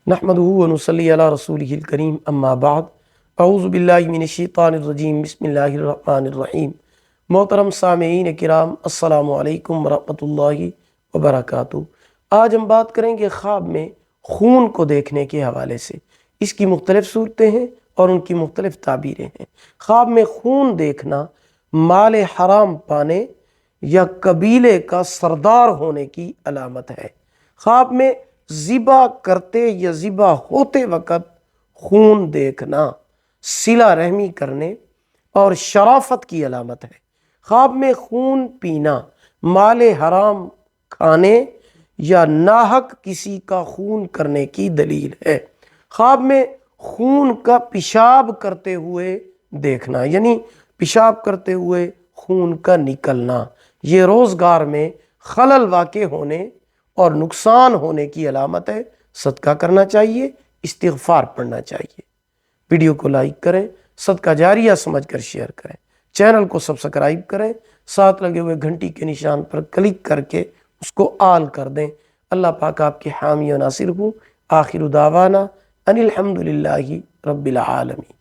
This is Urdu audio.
نحمدہ و نصلی علی رسولہ الکریم اما بعد اعوذ باللہ من الشیطان الرجیم بسم اللہ الرحمن الرحیم۔ محترم سامعین کرام، السلام علیکم ورحمۃ اللہ وبرکاتہ۔ آج ہم بات کریں گے خواب میں خون کو دیکھنے کے حوالے سے۔ اس کی مختلف صورتیں ہیں اور ان کی مختلف تعبیریں ہیں۔ خواب میں خون دیکھنا مال حرام پانے یا قبیلے کا سردار ہونے کی علامت ہے۔ خواب میں ذبح کرتے یا ذبح ہوتے وقت خون دیکھنا صلہ رحمی کرنے اور شرافت کی علامت ہے۔ خواب میں خون پینا مال حرام کھانے یا ناحق کسی کا خون کرنے کی دلیل ہے۔ خواب میں خون کا پیشاب کرتے ہوئے دیکھنا، یعنی پیشاب کرتے ہوئے خون کا نکلنا، یہ روزگار میں خلل واقع ہونے اور نقصان ہونے کی علامت ہے۔ صدقہ کرنا چاہیے، استغفار پڑھنا چاہیے۔ ویڈیو کو لائک کریں، صدقہ جاریہ سمجھ کر شیئر کریں، چینل کو سبسکرائب کریں، ساتھ لگے ہوئے گھنٹی کے نشان پر کلک کر کے اس کو آل کر دیں۔ اللہ پاک آپ کے حامی و ناصر ہوں۔ آخر دعوانا ان الحمدللہ رب العالمین۔